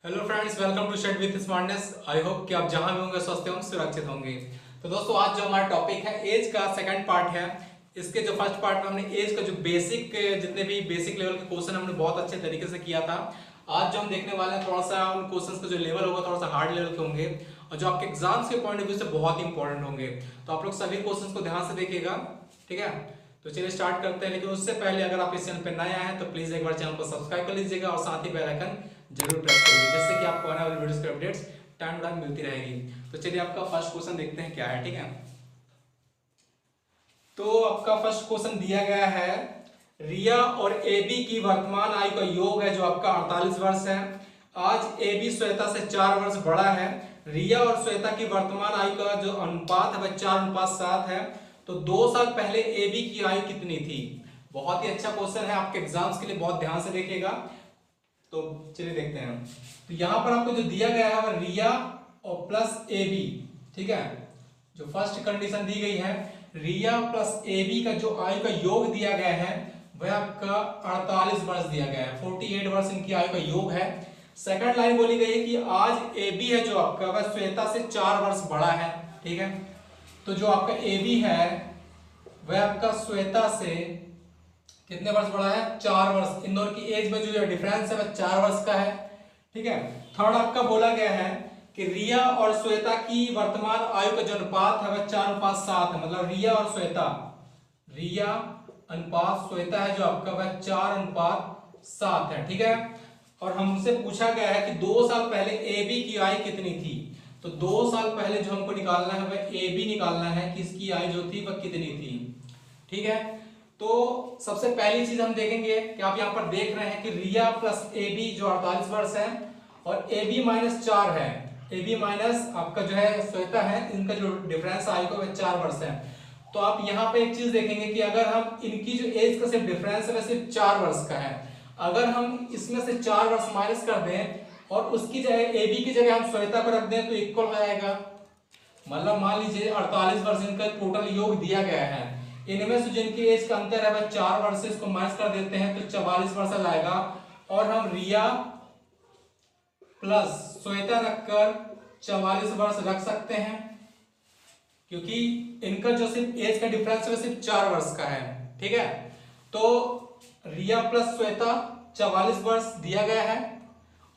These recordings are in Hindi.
Hello friends, welcome to study with smartness. I hope कि आप जहां भी होंगे स्वस्थ होंगे, सुरक्षित होंगे। तो दोस्तों, आज जो हमारा टॉपिक है एज का सेकंड पार्ट है। इसके जो फर्स्ट पार्ट में हमने एज का जो बेसिक जितने भी बेसिक लेवल के क्वेश्चन हमने बहुत अच्छे तरीके से किया था। आज जो हम देखने वाले हैं थोड़ा सा उन क्वेश्चंस का जो लेवल होगा थोड़ा सा हार्ड लेवल के होंगे और जो आपके एग्जाम्स के पॉइंट ऑफ व्यू से बहुत ही इंपॉर्टेंट होंगे। तो आप लोग सभी क्वेश्चंस को ध्यान से देखिएगा, ठीक है। तो चलिए स्टार्ट करते हैं, लेकिन उससे पहले अगर आप इस चैनल पर नए आए हैं तो प्लीज एक बार चैनल को सब्सक्राइब कर लीजिएगा और साथ ही बेल आइकन जरूर प्रेस करिए, जिससे कि आपको आने वाली वीडियोस की अपडेट्स टाइम टू टाइम मिलती रहेगी। तो चलिए आपका फर्स्ट क्वेश्चन देखते हैं क्या है, ठीक है। तो आपका फर्स्ट क्वेश्चन दिया गया है, रिया और एबी की वर्तमान आयु का योग है जो आपका 48 वर्ष है। आज एबी श्वेता से 4 वर्ष बड़ा है। रिया और श्वेता की वर्तमान आयु का जो अनुपात है वह 4:7 है। तो 2 साल पहले एबी की आयु कितनी थी? बहुत ही अच्छा क्वेश्चन है, आपके एग्जाम्स के लिए बहुत ध्यान से देखिएगा। तो चलिए देखते हैं। तो यहां पर आपको जो दिया गया है वह रिया और प्लस ए बी, ठीक है। जो फर्स्ट कंडीशन दी गई है, रिया प्लस ए बी का जो आयु का योग दिया गया है वह आपका 48 वर्ष दिया गया है। 48 वर्ष इनकी आयु का योग है। सेकंड लाइन बोली गई है कि आज ए बी है जो आपका वह श्वेता से 4 वर्ष बड़ा है, ठीक है। तो जो आपका ए बी है वह आपका श्वेता से कितने वर्ष बड़ा है? 4 वर्ष। इन दोनों की एज में जो डिफरेंस है वह 4 वर्ष का है, ठीक है। थर्ड आपका बोला गया है कि रिया और श्वेता की वर्तमान आयु का जो अनुपात है वह 4:7 है। मतलब रिया और श्वेता, रिया अनुपात श्वेता है जो आपका वह 4:7 है, ठीक है। और हमसे पूछा गया है कि 2 साल पहले ए बी की आयु कितनी थी। तो 2 साल पहले जो हमको निकालना है वह ए बी निकालना है कि इसकी आयु जो थी वह कितनी थी, ठीक है। तो सबसे पहली चीज हम देखेंगे कि आप यहां पर देख रहे हैं कि रिया प्लस ए बी जो 48 वर्ष है और ए बी -4 है। ए बी माइनस आपका जो है श्वेता है, इनका जो डिफरेंस आयु का वह 4 वर्ष है। तो आप यहाँ पे एक चीज देखेंगे कि अगर हम इनकी जो एज का सिर्फ डिफरेंस है वह सिर्फ 4 वर्ष का है। अगर हम इसमें से 4 वर्ष माइनस कर दें और उसकी जगह ए बी की जगह हम श्वेता को रख दें तो इक्वल हो जाएगा। मतलब मान लीजिए 48 वर्ष इनका टोटल योग दिया गया है। इनमें से जिनकी एज का अंतर है वह 4 वर्ष से इसको माइनस कर देते हैं तो 44 वर्ष आ जाएगा। और हम रिया प्लस श्वेता रखकर 44 वर्ष रख सकते हैं, क्योंकि इनका जो सिर्फ एज का डिफरेंस है वह सिर्फ 4 वर्ष का है, ठीक है। तो रिया प्लस श्वेता 44 वर्ष दिया गया है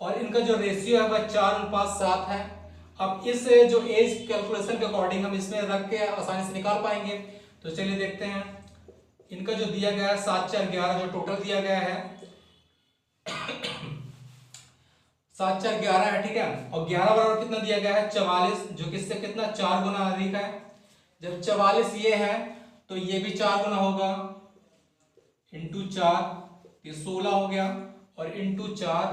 और इनका जो रेशियो है वह 4:7 है। अब इस जो एज कैलकुलेशन के अकॉर्डिंग हम इसमें रख के आसानी से निकाल पाएंगे। तो चलिए देखते हैं। इनका जो दिया गया है 7 4 11 जो टोटल दिया गया है 7 4 11 है, ठीक है। और 11 बराबर कितना दिया गया है? 44, जो कि इससे कितना 4 गुना अधिक है। जब 44 ये है तो ये भी 4 गुना होगा, इंटू 4 ये 16 हो गया और इंटू 4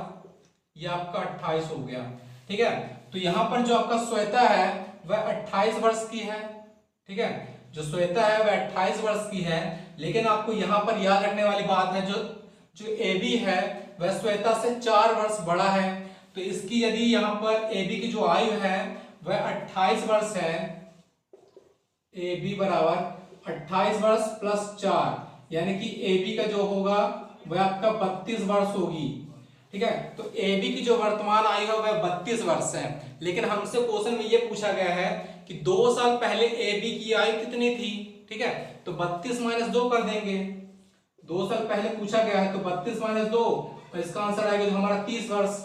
ये आपका 28 हो गया, ठीक है। तो यहां पर जो आपका श्वेता है वह 28 वर्ष की है, ठीक है। जो श्वेता है वह 28 वर्ष की है। लेकिन आपको यहां पर याद रखने वाली बात है, जो ए बी है वह श्वेता से 4 वर्ष बड़ा है। तो इसकी यदि यहां पर ए बी की जो आयु है वह 28 वर्ष है, ए बी बराबर 28 वर्ष प्लस 4, यानी कि ए बी का जो होगा वह आपका 32 वर्ष होगी, ठीक है। तो ए बी की जो वर्तमान आयु है वह 32 वर्ष है। लेकिन हमसे क्वेश्चन में यह पूछा गया है कि 2 साल पहले ए बी की आयु कितनी थी, ठीक है। तो 32 - 2 कर देंगे। 2 साल पहले पूछा गया है तो 32 - 2 और इसका आंसर आएगा जो हमारा 30 वर्ष।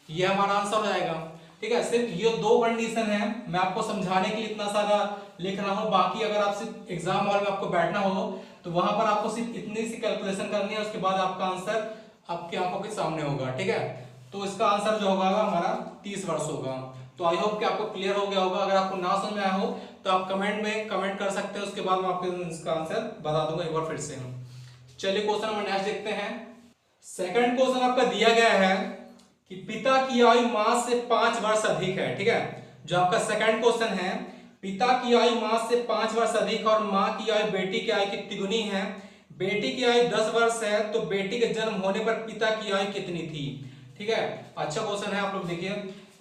ये हमारा आंसर हो जाएगा, ठीक है। सिर्फ ये 2 कंडीशन है, मैं आपको समझाने के लिए इतना सारा लिख रहा हूं। बाकी अगर आप सिर्फ एग्जाम हॉल में आपको बैठना हो तो वहां पर आपको सिर्फ इतनी सी कैलकुलेशन करनी है, उसके बाद आपका आंसर आपकी आंखों के सामने होगा, ठीक है। तो इसका आंसर जो होगा हमारा 30 वर्ष होगा। तो आई होप कि आपको क्लियर हो गया होगा। अगर आपको ना समझ में आया हो तो आप कमेंट में कमेंट कर सकते हैं, उसके बाद मैं आपको इसका आंसर बता दूंगा एक बार फिर से। चलिए क्वेश्चन नंबर नेक्स्ट देखते हैं। सेकंड क्वेश्चन आपका दिया गया है कि पिता की आयु मां से 5 वर्ष अधिक है, ठीक है। जो आपका सेकंड क्वेश्चन है, पिता की आयु मां से 5 वर्ष अधिक और मां की आयु बेटी की आयु की तिगुनी है। बेटी की आयु 10 वर्ष है तो बेटी के जन्म होने पर पिता की आयु कितनी थी, ठीक है। अच्छा क्वेश्चन है, आप लोग देखिए।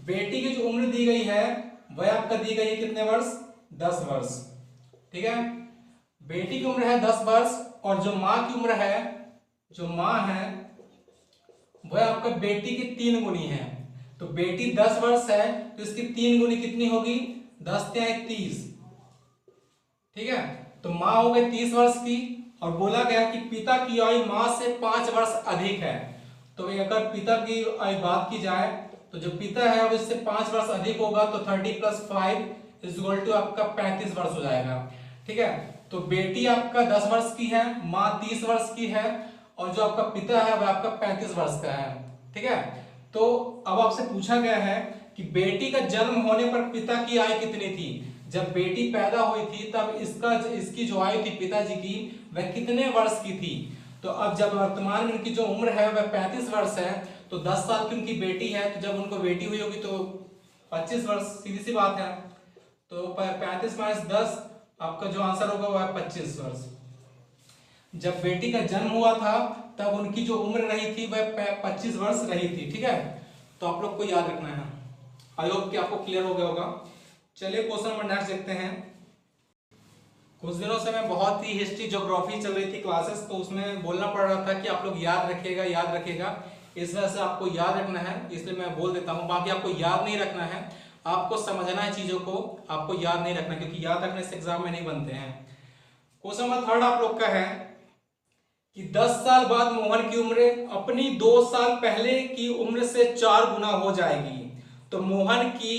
बेटी की जो उम्र दी गई है वह आपका दी गई है कितने वर्ष? 10 वर्ष, ठीक है। बेटी की उम्र है 10 वर्ष और जो मां की उम्र है, जो मां है वह आपका बेटी की 3 गुनी है। तो बेटी 10 वर्ष है तो इसकी 3 गुनी कितनी होगी, 10 तिहाई 30, ठीक है। तो माँ हो गई 30 वर्ष की, और बोला गया कि पिता की आयु माँ से 5 वर्ष अधिक है। तो अगर पिता की आयु बात की जाए तो जो पिता है वो इससे 5 वर्ष अधिक होगा, तो 30 + 5 = आपका 35 वर्ष हो जाएगा, ठीक है। तो बेटी आपका 10 वर्ष की है, माँ 30 वर्ष की है, और जो आपका पिता है वह आपका 35 वर्ष का है, ठीक है। तो अब आपसे पूछा गया है कि बेटी का जन्म होने पर पिता की आयु कितनी थी। जब बेटी पैदा हुई थी तब इसकी जो आयु थी पिताजी की वह कितने वर्ष की थी। तो अब जब वर्तमान में इनकी जो उम्र है वह 35 वर्ष है, तो 10 साल की उनकी बेटी है, तो जब उनको बेटी हुई होगी तो 25 वर्ष, सीधी सी बात है। तो 35 - 10 आपका जो आंसर होगा वह 25 वर्ष। जब बेटी का जन्म हुआ था तब उनकी जो उम्र रही थी वह 25 वर्ष रही थी, ठीक है। तो आप लोग को याद रखना है। आई होप कि आपको क्लियर हो गया होगा। चलिए क्वेश्चन नंबर नेक्स्ट देखते हैं। कुछ दिनों से मैं बहुत ही हिस्ट्री ज्योग्राफी चल रही थी क्लासेस, तो उसमें बोलना पड़ रहा था कि आप लोग याद रखिएगा, याद रखिएगा। इस वजह से आपको याद रखना है, इसलिए मैं बोल देता हूँ। बाकी आपको याद नहीं रखना है, आपको समझना है चीजों को, आपको याद नहीं रखना, क्योंकि याद रखने से एग्जाम में नहीं बनते हैं। क्वेश्चन नंबर 3 आप लोग का है कि 10 साल बाद मोहन की उम्र अपनी 2 साल पहले की उम्र से 4 गुना हो जाएगी। तो मोहन की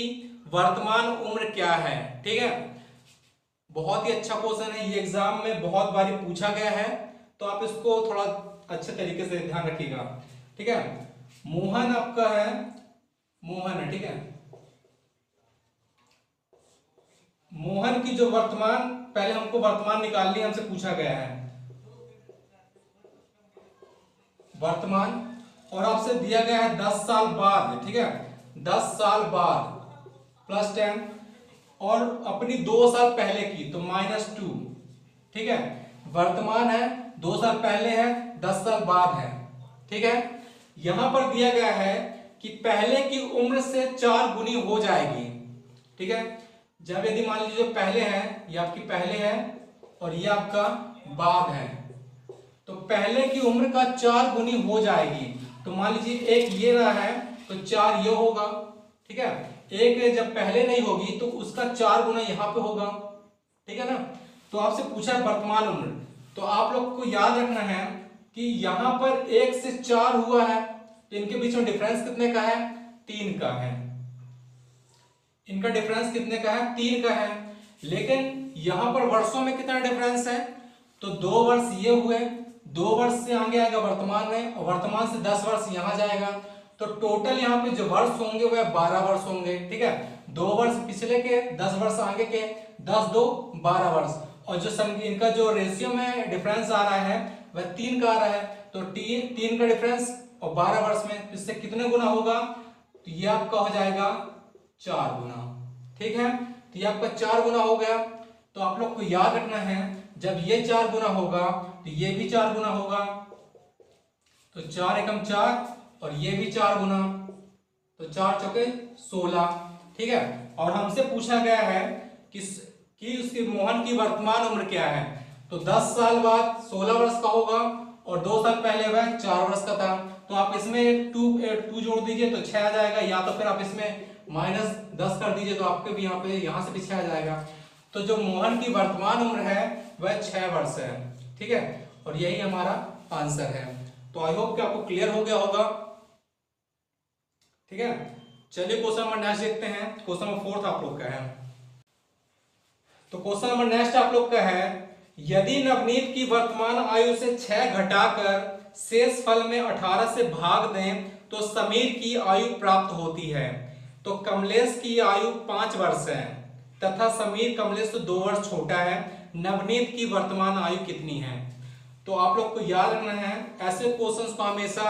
वर्तमान उम्र क्या है, ठीक है। बहुत ही अच्छा क्वेश्चन है, ये एग्जाम में बहुत बारी पूछा गया है, तो आप इसको थोड़ा अच्छे तरीके से ध्यान रखिएगा, ठीक है। मोहन आपका है, मोहन है, ठीक है। मोहन की जो वर्तमान, पहले हमको वर्तमान निकालनी है, हमसे पूछा गया है वर्तमान, और आपसे दिया गया है 10 साल बाद, ठीक है। 10 साल बाद +10 और अपनी 2 साल पहले की, तो -2, ठीक है। वर्तमान है, 2 साल पहले है, 10 साल बाद है, ठीक है। यहां पर दिया गया है कि पहले की उम्र से 4 गुनी हो जाएगी, ठीक है। जब यदि मान लीजिए जो पहले है, ये आपकी पहले है और ये आपका बाद है, तो पहले की उम्र का 4 गुनी हो जाएगी। तो मान लीजिए एक ये रहा है तो 4 ये होगा, ठीक है। एक जब पहले नहीं होगी तो उसका 4 गुना यहां पे होगा, ठीक है ना। तो आपसे पूछा है वर्तमान उम्र, तो आप लोग को याद रखना है कि यहां पर 1 से 4 हुआ है, तो इनके बीच में डिफरेंस कितने का है, 3 का है। इनका डिफरेंस कितने का है, 3 का है। लेकिन यहां पर वर्षों में कितना डिफरेंस है, तो 2 वर्ष ये हुए, 2 वर्ष से आगे आएगा वर्तमान में, और वर्तमान से 10 वर्ष यहां जाएगा, तो टोटल यहाँ पे जो वर्ष होंगे वह 12 वर्ष होंगे, ठीक है। 2 वर्ष पिछले के, 10 वर्ष आगे के, 10 2 12 वर्ष, और जो इनका जो रेशियो में डिफरेंस आ रहा है वह 3 का आ रहा है। तो 3 का डिफरेंस और 12 वर्ष में, इससे कितने गुना होगा, तो ये आपका हो जाएगा 4 गुना, ठीक है। तो ये आपका 4 गुना हो गया। तो आप लोग को याद रखना है, जब ये 4 गुना होगा तो ये भी 4 गुना होगा, तो 4 एकम 4, और ये भी 4 गुना, तो 4 चौके 16, ठीक है। और हमसे पूछा गया है कि उसकी मोहन की वर्तमान उम्र क्या है, तो 10 साल बाद 16 वर्ष का होगा, और 2 साल पहले वह 4 वर्ष का था। तो आप इसमें 2 जोड़ दीजिए तो 6 आ जाएगा, या तो फिर आप इसमें -10 कर दीजिए तो आपके भी यहाँ से भी 6 आ जाएगा। तो जो मोहन की वर्तमान उम्र है वह 6 वर्ष है, ठीक है। और यही हमारा आंसर है। तो आई होप कि आपको क्लियर हो गया होगा, ठीक है। चलिए क्वेश्चन नंबर नेक्स्ट देखते हैं। क्वेश्चन नंबर 4 आप लोग का है। तो क्वेश्चन नंबर नेक्स्ट आप लोग का है, यदि नवनीत की वर्तमान आयु से 6 घटाकर शेष फल में 18 से भाग दें तो समीर की आयु प्राप्त होती है। तो कमलेश की आयु 5 वर्ष है तथा समीर कमलेश से 2 वर्ष छोटा है। नवनीत की वर्तमान आयु कितनी है। तो आप लोग को याद रखना है, ऐसे क्वेश्चंस को हमेशा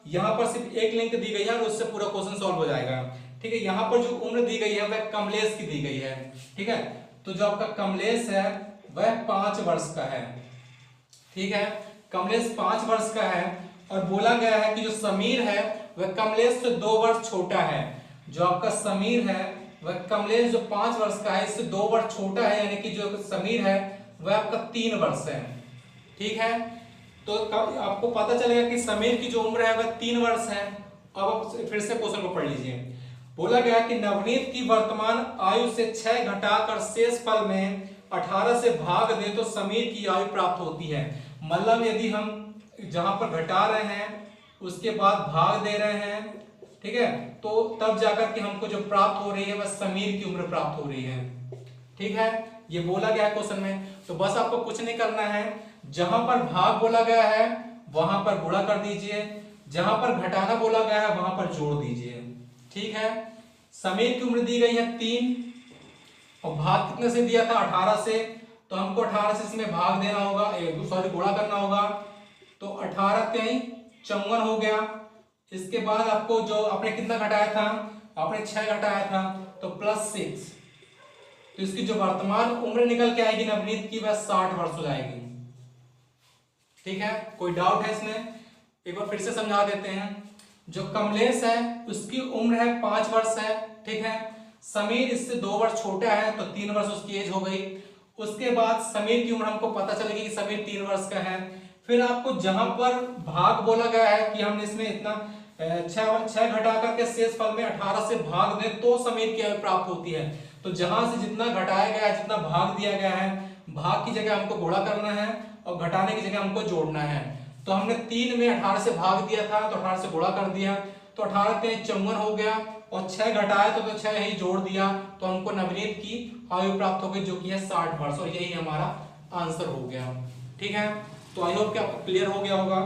यहाँ पर सिर्फ एक लिंक दी गई है और उससे पूरा क्वेश्चन सॉल्व हो जाएगा, ठीक है। यहाँ पर जो उम्र दी गई है वह कमलेश की दी गई है, ठीक है। तो जो आपका कमलेश है वह 5 वर्ष का है, ठीक है। कमलेश 5 वर्ष का है, और बोला गया है कि जो समीर है वह कमलेश से 2 वर्ष छोटा है। जो आपका समीर है वह कमलेश जो 5 वर्ष का है इससे 2 वर्ष छोटा है, यानी कि जो समीर है वह आपका 3 वर्ष है, ठीक है। तो आपको पता चलेगा कि समीर की जो उम्र है वह 3 वर्ष है, अब आप फिर से क्वेश्चन को पढ़ लीजिए। बोला गया कि नवनीत की वर्तमान आयु से 6 घटाकर शेष फल में 18 से भाग दे तो समीर की आयु प्राप्त होती है। मतलब यदि हम जहां पर घटा रहे हैं उसके बाद भाग दे रहे हैं, ठीक है, तो तब जाकर के हमको जो प्राप्त हो रही है वह समीर की उम्र प्राप्त हो रही है। ठीक है, ये बोला गया है क्वेश्चन में। तो बस आपको कुछ नहीं करना है, जहां पर भाग बोला गया है वहां पर गुणा कर दीजिए, जहां पर घटाना बोला गया है वहां पर जोड़ दीजिए। ठीक है, समीर की उम्र दी गई है 3 और भाग कितने से दिया था 18 से, तो हमको 18 से इसमें भाग देना होगा, सॉरी गुणा करना होगा। तो 18 3 54 हो गया। इसके बाद आपको जो आपने कितना घटाया था, आपने 6 घटाया था तो +6, तो इसकी जो वर्तमान उम्र निकल के आएगी नवनीत की वह 60 वर्ष हो जाएगी। ठीक है, कोई डाउट है इसमें? एक बार फिर से समझा देते हैं। जो कमलेश है उसकी उम्र है 5 वर्ष है, ठीक है। समीर इससे 2 वर्ष छोटा है तो 3 वर्ष उसकी एज हो गई। उसके बाद समीर की उम्र हमको पता चलेगी कि समीर 3 वर्ष का है। फिर आपको जहां पर भाग बोला गया है कि हमने इसमें इतना 6 घटा करके शेष फल में 18 से भाग दें तो समीर की आयु प्राप्त होती है। तो जहां से जितना घटाया गया है, जितना भाग दिया गया है, भाग की जगह हमको गुणा करना है और घटाने की जगह हमको जोड़ना है। तो हमने 3 में 18 से भाग दिया था तो 18 से गुणा कर दिया, तो 18 3 54 हो गया और 6 घटाया तो 6 ही जोड़ दिया, तो हमको नवनीत की आयु प्राप्त हो गई जो कि है 60 वर्ष, और यही हमारा आंसर हो गया। ठीक है, तो आई होप कि आपको क्लियर हो गया होगा।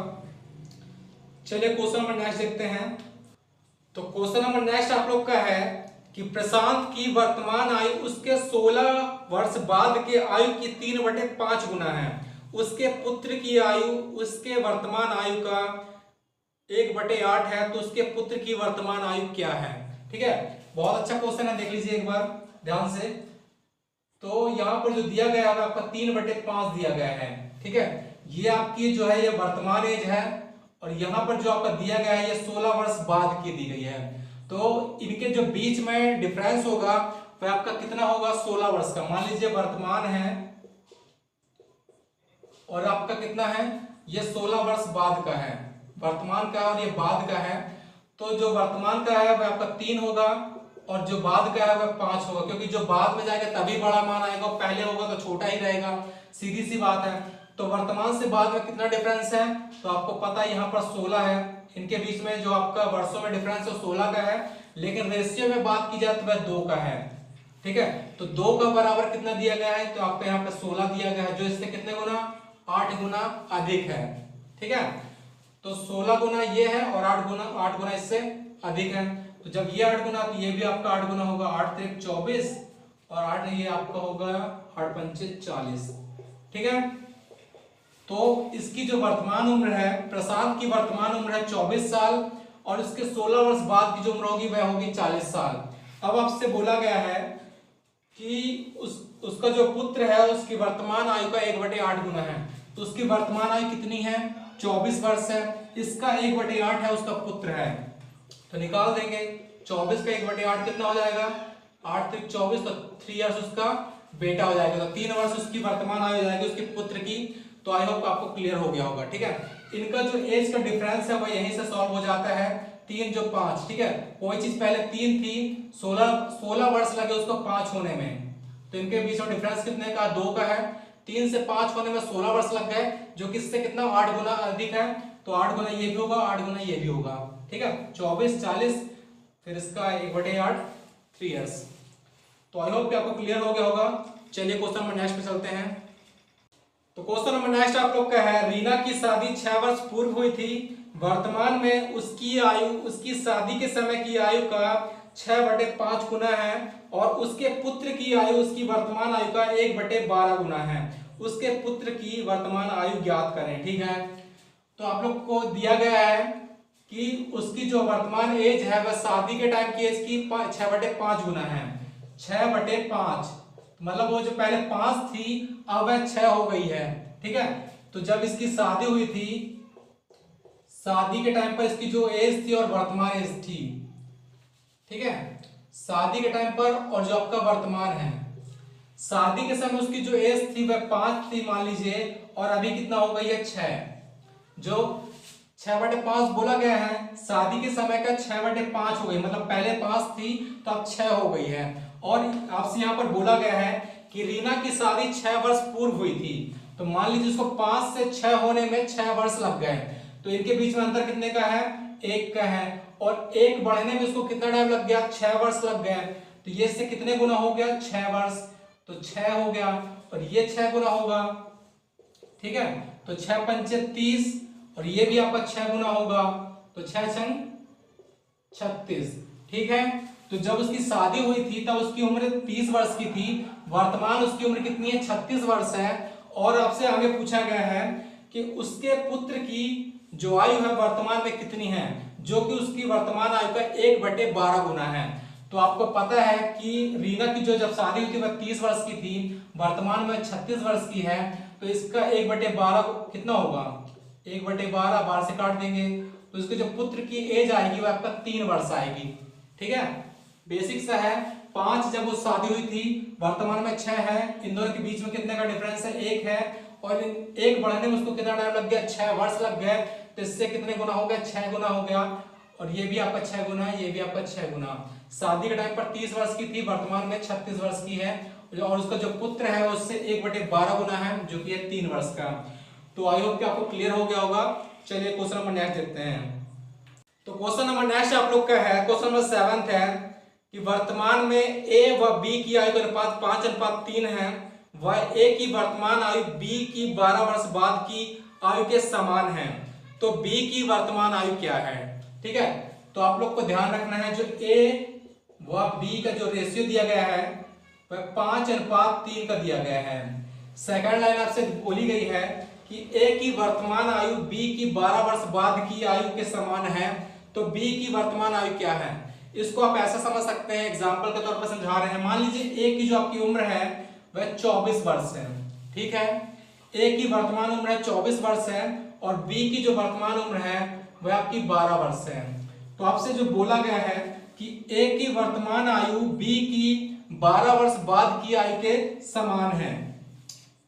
चलिए क्वेश्चन नंबर नेक्स्ट देखते हैं। तो क्वेश्चन नंबर नेक्स्ट आप लोग का है कि प्रशांत की वर्तमान आयु उसके 16 वर्ष बाद के आयु की 3/5 गुना है। उसके पुत्र की आयु उसके वर्तमान आयु का 1/8 है, तो उसके पुत्र की वर्तमान आयु क्या है? ठीक है, बहुत अच्छा क्वेश्चन है, देख लीजिए एक बार ध्यान से। तो यहाँ पर जो दिया गया है आपका 3/5 दिया गया है। ठीक है, ये आपकी जो है ये वर्तमान एज है, और यहाँ पर जो आपका दिया गया है ये 16 वर्ष बाद की दी गई है। तो इनके जो बीच में डिफरेंस होगा वह आपका कितना होगा? 16 वर्ष का। मान लीजिए वर्तमान है और आपका कितना है, ये 16 वर्ष बाद का है, वर्तमान का और ये बाद का है। तो जो वर्तमान का है वह आपका 3 होगा और जो बाद का है वह 5 होगा, क्योंकि जो बाद में जाएगा तभी बड़ा मान आएगा, पहले होगा तो छोटा ही रहेगा, सीधी सी बात है। तो वर्तमान से बाद में कितना डिफरेंस है, तो आपको पता है यहाँ पर 16 है, इनके बीच में जो आपका वर्षों में डिफरेंस है 16 का है, लेकिन रेशियो में बात की जाए तो वह 2 का है। ठीक है, तो 2 का बराबर कितना दिया गया है, तो आपको यहाँ पे 16 दिया गया है, जो इससे कितने गुना? 8 गुना अधिक है। ठीक है, तो 16 गुना ये है और 8 गुना इससे अधिक है। तो जब ये 8 गुना तो ये भी आपका 8 गुना होगा, 8 3 24 और 8 ये आपका होगा 8 5 40। ठीक है, तो इसकी जो वर्तमान उम्र है, प्रशांत की वर्तमान उम्र है 24 साल और इसके 16 वर्ष बाद की जो उम्र होगी वह होगी 40 साल। अब आपसे बोला गया है कि उसका जो पुत्र है उसकी वर्तमान आयु का 1/8 गुना है, तो उसकी वर्तमान आयु कितनी है? 24 वर्ष है। इसका 1/8 है, उसका पुत्र है, तो निकाल देंगे। 24 का 1/8 कितना हो जाएगा? 8 3 24, तो 3 इयर्स उसका बेटा हो जाएगा, तो 3 वर्ष उसकी वर्तमान आयु हो जाएगी उसके पुत्र की। तो आई होप आपको क्लियर हो गया होगा। ठीक है, इनका जो एज का डिफरेंस है वह यहीं से सॉल्व हो जाता है, 3 जो 5। ठीक है, कोई चीज पहले 3 थी, 16 वर्ष लगे उसको 5 होने में, तो इनके बीच में डिफरेंस कितने का? 2 का है। 3 से 5 होने में 16 वर्ष लग गए, जो किससे कितना? 8 गुना अधिक है, तो 8 गुना ये भी होगा, 8 गुना ये भी होगा। ठीक है, 24 40 फिर इसका 1/8 3 इयर्स। तो आई होप कि आपको क्लियर हो गया होगा। चलिए क्वेश्चन नंबर नेक्स्ट पे चलते हैं। तो क्वेश्चन नंबर नेक्स्ट आप लोग का है, रीना की शादी 6 वर्ष पूर्व हुई थी। वर्तमान में उसकी आयु उसकी शादी के समय की आयु का 6/5 गुना है और उसके पुत्र की आयु उसकी वर्तमान आयु का 1/12 गुना है। उसके पुत्र की वर्तमान आयु ज्ञात करें। ठीक है, तो आप लोग को दिया गया है कि उसकी जो वर्तमान एज है वह शादी के टाइम की एज की 6/5 गुना है। 6/5 मतलब वो जो पहले 5 थी अब वह 6 हो गई है। ठीक है, तो जब इसकी शादी हुई थी, शादी के टाइम पर इसकी जो एज थी और वर्तमान एज थी, ठीक है, शादी के टाइम पर और जो आपका वर्तमान है, शादी के समय उसकी जो एज थी वह 5 थी मान लीजिए, और अभी कितना हो गई है? 6। जो 6/5 बोला गया है, शादी के समय का 6/5 हो गई, मतलब पहले 5 थी तो अब 6 हो गई है। और आपसे यहाँ पर बोला गया है कि रीना की शादी 6 वर्ष पूर्व हुई थी, तो मान लीजिए इसको 5 से 6 होने में 6 वर्ष लग गए, तो इनके बीच में अंतर कितने का है, 1 का है। और 1 बढ़ने में इसको कितना टाइम लग गया, 6 वर्ष लग गए, तो ये इससे कितने गुना हो गया, 6 वर्ष, तो 6 हो गया, और ये 6 गुना होगा, ठीक है। तो 6 पंचे 30, और ये भी आपका 6 गुना होगा, तो 6 छंग 36, ठीक है। तो जब उसकी शादी हुई थी तब उसकी उम्र 30 वर्ष की थी, वर्तमान उसकी उम्र कितनी है, 36 वर्ष है। और आपसे आगे पूछा गया है कि उसके पुत्र की जो आयु है वर्तमान में कितनी है, जो कि उसकी वर्तमान आयु का 1/12 गुना है। तो आपको पता है कि रीना की जो जब शादी हुई थी वह 30 वर्ष की थी, वर्तमान में 36 वर्ष की है, तो इसका 1/12 कितना होगा, 1/12, 12 से काट देंगे, तो इसके जो पुत्र की एज आएगी वह आपका 3 वर्ष आएगी, ठीक है। बेसिक सा है। 5 जब वो शादी हुई थी, वर्तमान में 6 है, इन दोनों के बीच में कितने का डिफरेंस है, 1 है, और 1 बढ़ने में उसको कितना टाइम लग गया, 6 वर्ष लग गए, तो इससे कितने गुना हो गया, 6 गुना हो गया, और ये भी आपका 6 गुना है, ये भी आपका 6 गुना। शादी के टाइम पर 30 वर्ष की थी, वर्तमान में 36 वर्ष की है, और उसका जो पुत्र है उससे 1/12 गुना है, जो कि है 3 वर्ष का। तो आई होप कि आपको क्लियर हो गया होगा। चलिए क्वेश्चन नंबर नेक्स्ट देखते हैं। तो क्वेश्चन नंबर नेक्स्ट आप लोग का है, क्वेश्चन नंबर 7 है कि वर्तमान में ए व बी की आयु का अनुपात 5:3 है, वह ए की वर्तमान आयु बी की 12 वर्ष बाद की आयु के समान है, तो बी की वर्तमान आयु क्या है, ठीक है। तो आप लोग को ध्यान रखना है, जो ए व बी का जो रेशियो दिया गया है वह 5:3 का दिया गया है। सेकंड लाइन आपसे बोली गई है कि ए की वर्तमान आयु बी की 12 वर्ष बाद की आयु के समान है, तो बी की वर्तमान आयु क्या है। इसको आप ऐसा समझ सकते हैं, एग्जांपल के तौर पर समझा रहे हैं। मान लीजिए ए की जो आपकी उम्र है वह 24 वर्ष है, ठीक है। ए की वर्तमान उम्र है 24 वर्ष है, और बी की जो वर्तमान उम्र है वह आपकी 12 वर्ष है। तो आपसे जो बोला गया है कि ए की वर्तमान आयु बी की 12 वर्ष बाद की आयु के समान है,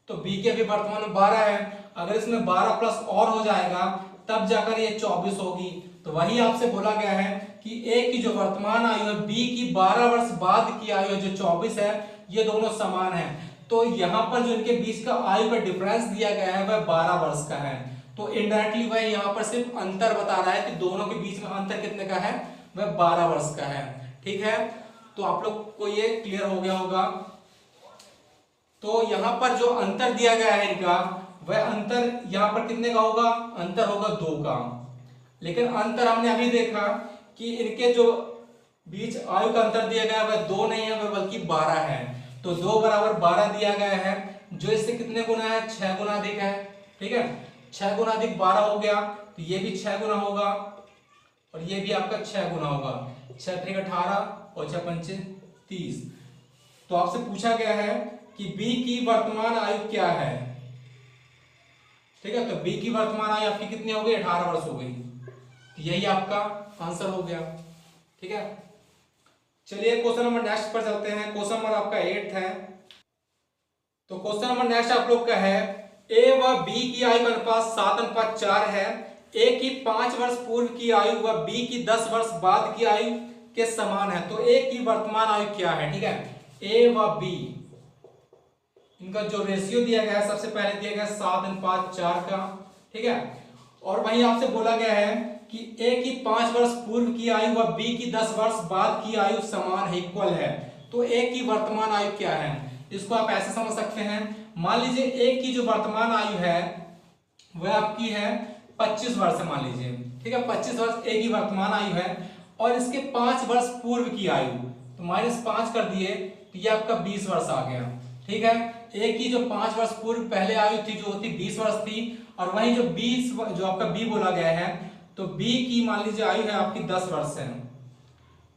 तो बी की अभी वर्तमान में 12 है, अगर इसमें 12 प्लस और हो जाएगा तब जाकर ये 24 होगी। तो वही आपसे बोला गया है कि ए की जो वर्तमान आयु है बी की 12 वर्ष बाद की आयु जो 24 है, ये दोनों समान है। तो यहाँ पर जो इनके बीच का आयु का डिफरेंस दिया गया है वह 12 वर्ष का है। तो इनडायरेक्टली वह यहाँ पर सिर्फ अंतर बता रहा है कि दोनों के बीच में अंतर कितने का है, वह 12 वर्ष का है, ठीक है। तो आप लोग को ये क्लियर हो गया होगा। तो यहाँ पर जो अंतर दिया गया है इनका, वह अंतर यहाँ पर कितने का होगा, अंतर होगा 2 का। लेकिन अंतर हमने अभी देखा कि इनके जो बीच आयु का अंतर दिया गया है वह 2 नहीं है, वह बल्कि 12 है। तो 2 = 12 दिया गया है, जो इससे कितने गुना है, 6 गुना अधिक है, ठीक है। 6 गुना अधिक 12 हो गया, तो ये भी 6 गुना होगा, और ये भी आपका 6 गुना होगा। 6 × 18 और 6 पंचे 30। तो आपसे पूछा गया है कि बी की वर्तमान आयु क्या है, ठीक है। तो बी की वर्तमान आयु आपकी कितनी हो गई, 18 वर्ष हो गई। तो यही आपका आंसर हो गया, ठीक है। चलिए क्वेश्चन नंबर नेक्स्ट पर चलते हैं। क्वेश्चन नंबर आपका 8 है। तो क्वेश्चन नंबर नेक्स्ट आप लोग का है, ए व बी की आयु का अनुपात 7:4 है। ए की 5 वर्ष पूर्व की आयु व बी की 10 वर्ष बाद की आयु के समान है, तो ए की वर्तमान आयु क्या है, ठीक है। ए व बी इनका जो रेशियो दिया गया है, सबसे पहले दिया गया 7:4 का, ठीक है। और वहीं आपसे बोला गया है कि ए की 5 वर्ष पूर्व की आयु व बी की 10 वर्ष बाद की आयु समान है, इक्वल है, तो ए की वर्तमान आयु क्या है। इसको आप ऐसे समझ सकते हैं, मान लीजिए ए की जो वर्तमान आयु है वह आपकी है 25 वर्ष, मान लीजिए, ठीक है। 25 वर्ष ए की वर्तमान आयु है, और इसके 5 वर्ष पूर्व की आयु, तो -5 कर दिए, तो ये आपका 20 वर्ष आ गया, ठीक है। ए की जो 5 वर्ष पूर्व पहले आयु थी जो होती 20 वर्ष थी, और वहीं जो 20 जो आपका बी बोला गया है, तो बी की मान लीजिए आयु है आपकी 10 वर्ष है,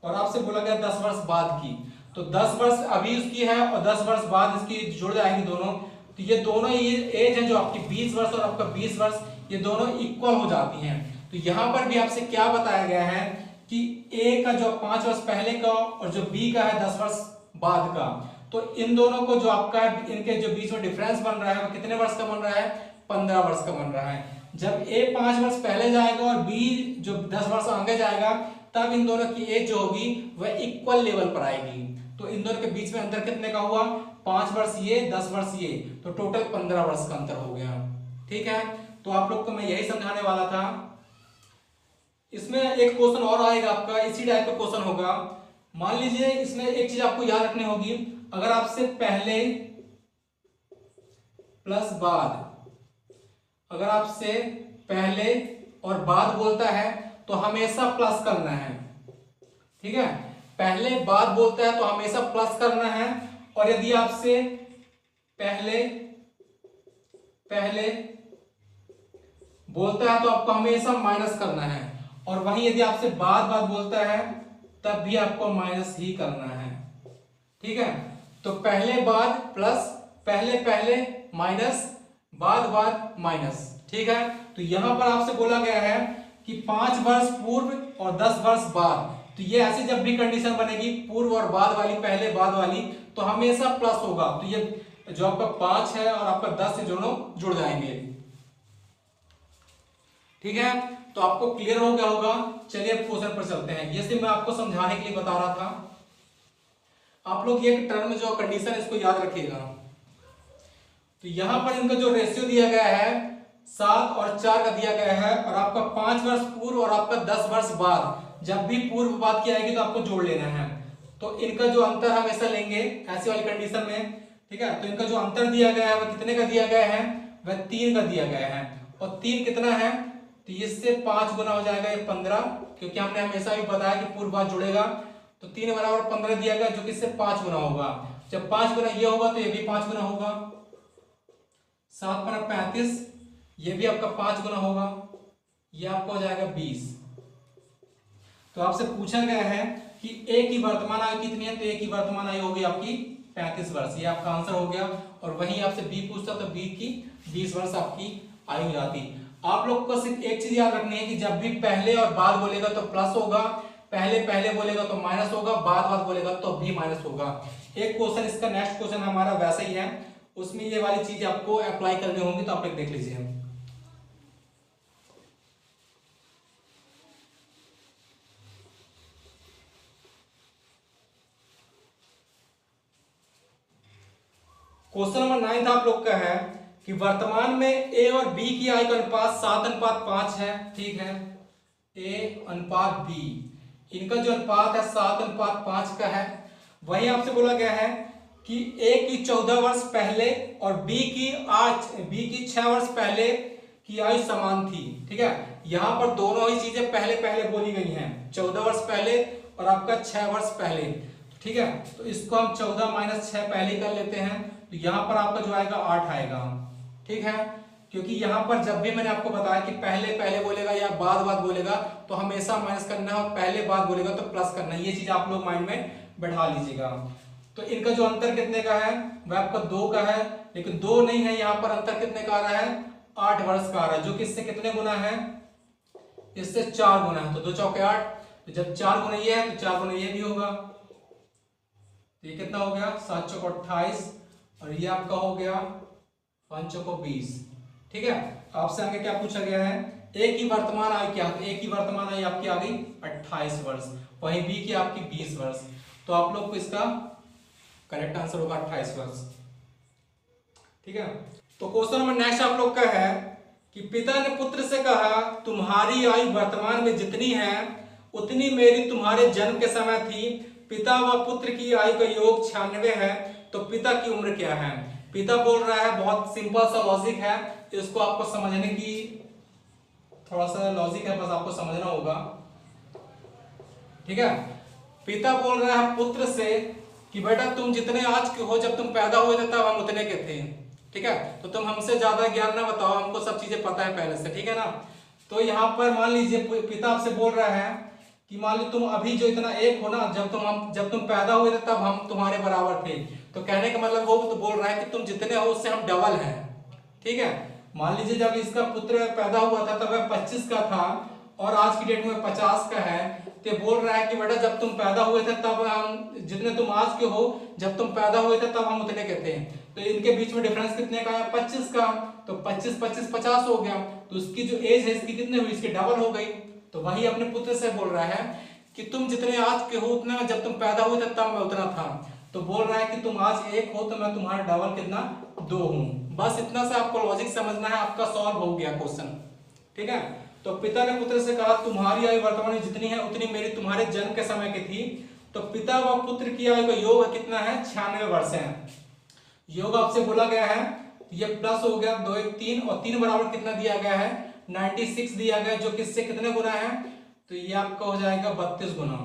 और आपसे बोला गया 10 वर्ष बाद की, तो 10 वर्ष अभी उसकी है और 10 वर्ष बाद इसकी जुड़ जाएंगी दोनों, तो ये दोनों ये एज है जो आपकी 20 वर्ष और आपका 20 वर्ष, ये दोनों इक्वल हो जाती हैं। तो यहाँ पर भी आपसे क्या बताया गया है कि ए का जो 5 वर्ष पहले का और जो बी का है 10 वर्ष बाद का, तो इन दोनों को जो आपका है, इनके जो बीच में डिफरेंस बन रहा है वो कितने वर्ष का बन रहा है, 15 वर्ष का बन रहा है। जब ए 5 वर्ष पहले जाएगा और बी जो 10 वर्ष आगे जाएगा, तब इन दोनों की एज जो होगी वह इक्वल लेवल पर आएगी। तो इन दोनों के बीच में अंतर कितने का हुआ, 5 वर्ष ये 10 वर्ष ये, तो टोटल 15 वर्ष का अंतर हो गया। ठीक है, तो आप लोग को मैं यही समझाने वाला था। इसमें एक क्वेश्चन और आएगा आपका, इसी टाइप का क्वेश्चन होगा। मान लीजिए इसमें एक चीज आपको याद रखनी होगी, अगर आपसे पहले प्लस बाद, अगर आपसे पहले और बाद बोलता है तो हमेशा प्लस करना है। ठीक है, पहले बाद बोलता है तो हमेशा प्लस करना है, और यदि आपसे पहले बोलता है तो आपको हमेशा माइनस करना है, और वहीं यदि आपसे बाद बोलता है तब भी आपको माइनस ही करना है। ठीक है, तो पहले बाद प्लस, पहले माइनस, बाद माइनस। ठीक है, तो यहां पर आपसे बोला गया है कि 5 वर्ष पूर्व और 10 वर्ष बाद, तो ये ऐसी जब भी कंडीशन बनेगी पूर्व और बाद वाली, पहले बाद वाली, तो हमेशा प्लस होगा। तो ये जो आपका 5 है और आपका 10 से दोनों जुड़ जाएंगे। ठीक है, तो आपको क्लियर हो गया होगा। चलिए अब क्वेश्चन पर चलते हैं। ये सिर्फ मैं आपको समझाने के लिए बता रहा था। आप लोग ये टर्म जो कंडीशन इसको याद रखिएगा। तो यहां पर इनका जो रेशियो दिया गया है 7 और 4 का दिया गया है, और आपका 5 वर्ष पूर्व और आपका 10 वर्ष बाद, जब भी पूर्व बात की आएगी तो आपको जोड़ लेना है। तो इनका जो अंतर हम ऐसा लेंगे ऐसी वाली कंडीशन में। ठीक है, तो इनका जो अंतर दिया गया है वह कितने का दिया गया है, वह 3 का दिया गया है। और 3 कितना है, तो इससे 5 गुना हो जाएगा ये 15, क्योंकि हमने हमेशा भी बताया कि पूर्व बात जुड़ेगा। तो 3 बराबर 15 दिया गया, जो कि इससे 5 गुना होगा। जब 5 गुना ये होगा तो ये भी 5 गुना होगा। 7 पर 35, ये भी आपका 5 गुना होगा, ये आपका हो जाएगा 20। तो आपसे पूछा गया है कि ए की वर्तमान आयु कितनी है, तो ए की वर्तमान आयु होगी आपकी 35 वर्ष, ये आपका आंसर हो गया। और वहीं आपसे बी पूछता तो बी की 20 वर्ष आपकी आयु हो जाती। आप लोग को सिर्फ एक चीज याद रखनी है कि जब भी पहले और बाद बोलेगा तो प्लस होगा, पहले बोलेगा तो माइनस होगा, बाद बोलेगा तो भी माइनस होगा। एक क्वेश्चन इसका नेक्स्ट क्वेश्चन हमारा वैसा ही है, उसमें ये वाली चीज आपको अप्लाई करनी होगी, तो आप एक देख लीजिए। क्वेश्चन नंबर 9 आप लोग का है कि वर्तमान में ए और बी की आयु का अनुपात 7:5 है। ठीक है, ए अनुपात बी, इनका जो अनुपात है 7:5 का है। वही आपसे बोला गया है कि ए की 14 वर्ष पहले और बी की 6 वर्ष पहले की आयु समान थी। ठीक है, यहां पर दोनों ही चीजें पहले बोली गई हैं, 14 वर्ष पहले और आपका 6 वर्ष पहले। ठीक है, तो इसको हम 14 - 6 पहले कर लेते हैं, तो यहां पर आपका जो आएगा 8 आएगा। ठीक है, क्योंकि यहां पर जब भी मैंने आपको बताया कि पहले बोलेगा या बाद बोलेगा तो हमेशा माइनस करना है, और पहले बाद बोलेगा तो प्लस करना है। ये चीज आप लोग माइंड में बैठा लीजिएगा। तो इनका जो अंतर कितने का है, वह आपका 2 का है, लेकिन 2 नहीं है, यहाँ पर अंतर कितने का आ रहा है, 8 वर्ष का आ रहा है, जो कि इससे कितने गुना है, इससे 4 गुना है। तो 2 चौके 8, तो जब 4 गुना ये है तो 4 गुना ये भी होगा। तो ये कितना हो गया, 7 चौको 28, और ये आपका हो गया 5 चौको 20। ठीक है, आपसे आगे क्या पूछा गया है, ए की वर्तमान आयु क्या, ए की वर्तमान आयु आपकी आ गई 28 वर्ष, वहीं बी की आपकी 20 वर्ष। तो आप लोग को इसका करेक्ट आंसर होगा 28 वर्ष। ठीक है, तो क्वेश्चन नंबर नेक्स्ट आप लोग का है कि पिता ने पुत्र से कहा, तुम्हारी आयु वर्तमान में जितनी है उतनी मेरी तुम्हारे जन्म के समय थी। पिता व पुत्र की आयु का योग 96 है, तो पिता की उम्र क्या है। पिता बोल रहा है, बहुत सिंपल सा लॉजिक है, इसको आपको समझने की थोड़ा सा लॉजिक है, बस आपको समझना होगा। ठीक है, पिता बोल रहा है पुत्र से कि बेटा तुम जितने आज के हो, जब तुम पैदा हुए थे तब हम उतने के थे। ठीक है, तो तुम हमसे ज्यादा ज्ञान ना बताओ, हमको सब चीजें पता है पहले से। ठीक है ना, तो यहाँ पर मान लीजिए पिता आपसे बोल रहा है कि मान ली तुम अभी जो इतना एक हो ना, जब तुम पैदा हुए थे तब हम तुम्हारे बराबर थे। तो कहने का मतलब वो तो बोल रहा है कि तुम जितने हो उससे हम डबल हैं। ठीक है, मान लीजिए जब इसका पुत्र पैदा हुआ था तब वह 25 का था, और आज की डेट में 50 का है, तो बोल रहा है कि बेटा जब तुम पैदा हुए थे तब हम जितने तुम आज के हो, जब तुम पैदा हुए थे तब हम उतने के थे। तो इनके बीच में डिफरेंस कितने का है? 25 का। तो 25 25 50 हो गया, तो उसकी जो एज है इसकी कितने हुई? इसकी डबल हो गई। तो वही अपने पुत्र से बोल रहा है कि तुम जितने आज के हो उतना जब तुम पैदा हुए थे तब मैं उतना था। तो बोल रहा है कि तुम आज 1 हो तो मैं तुम्हारा डबल कितना? 2 हूं। बस इतना सा आपको लॉजिक समझना है, आपका सॉल्व हो गया क्वेश्चन। ठीक है, तो पिता ने पुत्र से कहा तुम्हारी आयु वर्तमान में जितनी है उतनी मेरी तुम्हारे जन्म के समय की थी। तो पिता व पुत्र की आयु का योग कितना है? 96 वर्ष है। योग आपसे बोला गया है, ये प्लस हो गया 2 1 3 और 3 बराबर कितना दिया गया है? 96 दिया गया, जो किससे कितने गुना है? तो ये आपका हो जाएगा 32 गुना।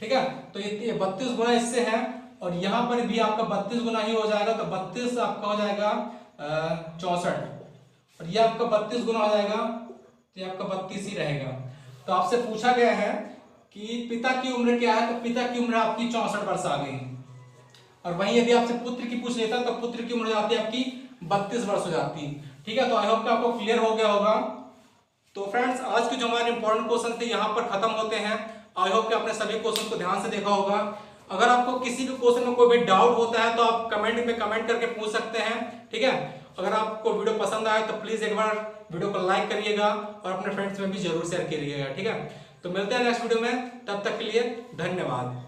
ठीक है, तो ये 32 गुना इससे है और यहाँ पर भी आपका 32 गुना ही हो जाएगा। तो 32 आपका हो जाएगा 64 और ये आपका 32 गुना हो जाएगा, तो ये आपका 32 ही रहेगा। तो आपसे पूछा गया है कि पिता की उम्र क्या है? तो पिता की उम्र आपकी 64 वर्ष आ गई। और वहीं यदि आपसे पुत्र की पूछ लेता तो पुत्र की उम्र जाती है आपकी 32 वर्ष हो जाती। ठीक है, तो आई होप कि आपको क्लियर हो गया होगा। तो फ्रेंड्स, आज के जो हमारे इंपॉर्टेंट क्वेश्चन थे यहाँ पर खत्म होते हैं। आई होप कि आपने सभी क्वेश्चन को ध्यान से देखा होगा। अगर आपको किसी भी क्वेश्चन में कोई भी डाउट होता है तो आप कमेंट में कमेंट करके पूछ सकते हैं। ठीक है, अगर आपको वीडियो पसंद आए तो प्लीज एक बार वीडियो को लाइक करिएगा और अपने फ्रेंड्स में भी जरूर शेयर करिएगा। ठीक है, तो मिलते हैं नेक्स्ट वीडियो में, तब तक के लिए धन्यवाद।